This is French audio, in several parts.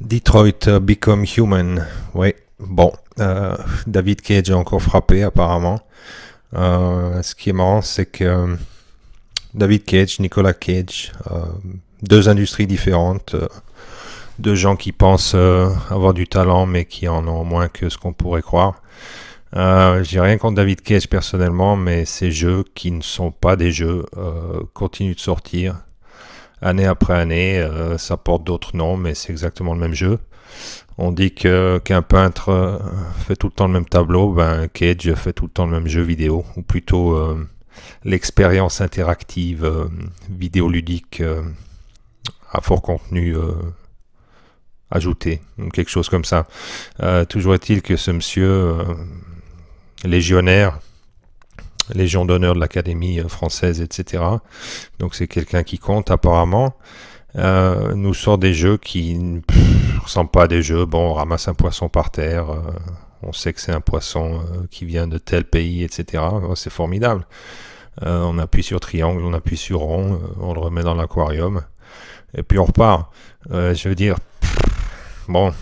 Detroit Become Human. Oui, bon. David Cage a encore frappé apparemment. Ce qui est marrant, c'est que David Cage, Nicolas Cage, deux industries différentes, deux gens qui pensent avoir du talent mais qui en ont moins que ce qu'on pourrait croire. J'ai rien contre David Cage personnellement, mais ces jeux qui ne sont pas des jeux continuent de sortir année après année. Ça porte d'autres noms, mais c'est exactement le même jeu. On dit qu'un peintre fait tout le temps le même tableau, ben Cage fait tout le temps le même jeu vidéo, ou plutôt l'expérience interactive vidéoludique à fort contenu ajouté, quelque chose comme ça. Toujours est-il que ce monsieur légionnaire, Légion d'honneur de l'Académie française, etc. Donc c'est quelqu'un qui compte apparemment. Nous sort des jeux qui ne ressemblent pas à des jeux. Bon, on ramasse un poisson par terre, on sait que c'est un poisson qui vient de tel pays, etc. C'est formidable. On appuie sur triangle, on appuie sur rond, on le remet dans l'aquarium, et puis on repart. Je veux dire, bon,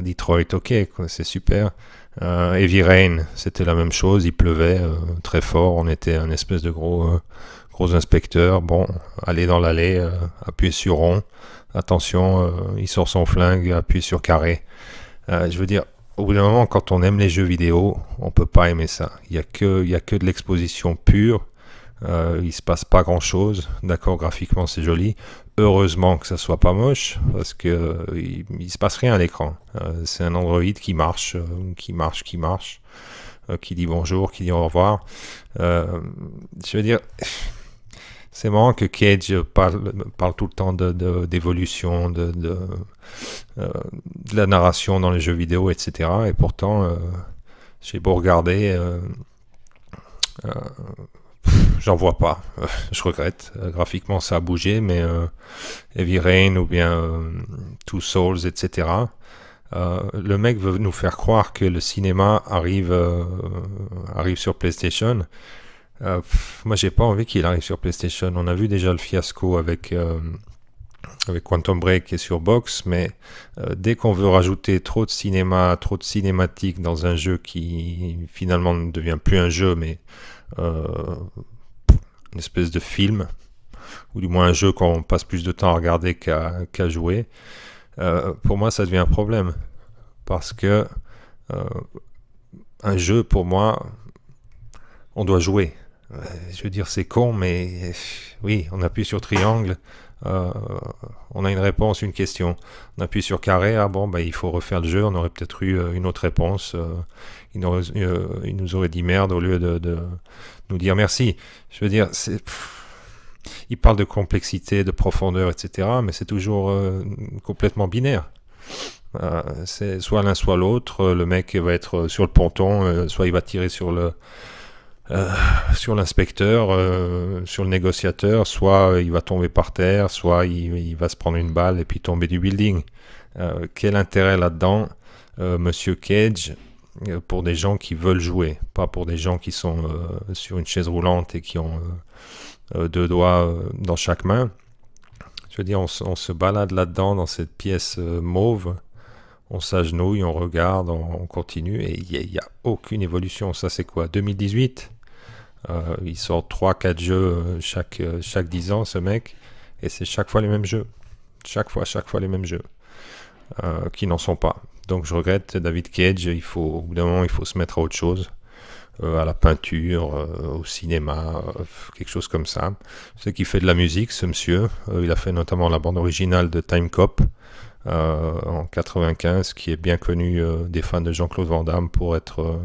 Detroit, ok, quoi, c'est super. Heavy Rain, c'était la même chose, il pleuvait très fort, on était un espèce de gros inspecteur. Bon, aller dans l'allée, appuyer sur rond, attention, il sort son flingue, appuie sur carré. Je veux dire, au bout d'un moment, quand on aime les jeux vidéo, on peut pas aimer ça. Il y a que de l'exposition pure. Il se passe pas grand chose. D'accord, graphiquement c'est joli. Heureusement que ça soit pas moche, parce que il se passe rien à l'écran. C'est un Android qui marche, qui dit bonjour, qui dit au revoir. Je veux dire, c'est marrant que Cage parle tout le temps d'évolution, de la narration dans les jeux vidéo, etc. Et pourtant, j'ai beau regarder, j'en vois pas. Je regrette. Graphiquement, ça a bougé, mais Heavy Rain ou bien Two Souls, etc. Le mec veut nous faire croire que le cinéma arrive sur PlayStation. Moi, j'ai pas envie qu'il arrive sur PlayStation. On a vu déjà le fiasco avec Quantum Break et sur Box, mais dès qu'on veut rajouter trop de cinéma, trop de cinématique dans un jeu qui finalement ne devient plus un jeu, mais une espèce de film, ou du moins un jeu qu'on passe plus de temps à regarder qu'à jouer, pour moi ça devient un problème. Parce que un jeu, pour moi, on doit jouer. Je veux dire, c'est con, mais oui, on appuie sur triangle, on a une réponse, une question. On appuie sur carré, ah bon, bah, il faut refaire le jeu, on aurait peut-être eu une autre réponse. Il nous aurait dit merde au lieu de nous dire merci. Je veux dire, il parle de complexité, de profondeur, etc., mais c'est toujours complètement binaire. C'est soit l'un soit l'autre. Le mec va être sur le ponton, soit il va tirer sur l'inspecteur, sur le négociateur, soit il va tomber par terre, soit il va se prendre une balle et puis tomber du building. Quel intérêt là-dedans, Monsieur Cage, pour des gens qui veulent jouer, pas pour des gens qui sont sur une chaise roulante et qui ont deux doigts dans chaque main. Je veux dire, on se balade là-dedans, dans cette pièce mauve, on s'agenouille, on regarde, on continue, et il n'y a aucune évolution. Ça, c'est quoi, 2018 ? Il sort 3-4 jeux chaque 10 ans, ce mec, et c'est chaque fois les mêmes jeux. Chaque fois les mêmes jeux, qui n'en sont pas. Donc je regrette David Cage, au bout d'un moment, il faut se mettre à autre chose. À la peinture, au cinéma, quelque chose comme ça. C'est qu'il fait de la musique, ce monsieur. Il a fait notamment la bande originale de Time Cop en 95, qui est bien connu des fans de Jean-Claude Van Damme pour être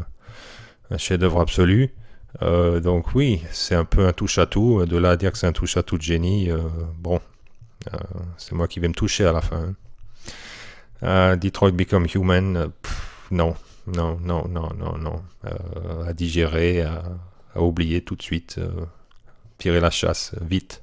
un chef-d'œuvre absolu. Donc oui, c'est un peu un touche-à-tout. De là à dire que c'est un touche-à-tout de génie, bon, c'est moi qui vais me toucher à la fin. Detroit Become Human, non. À digérer, à oublier tout de suite. Tirer la chasse, vite.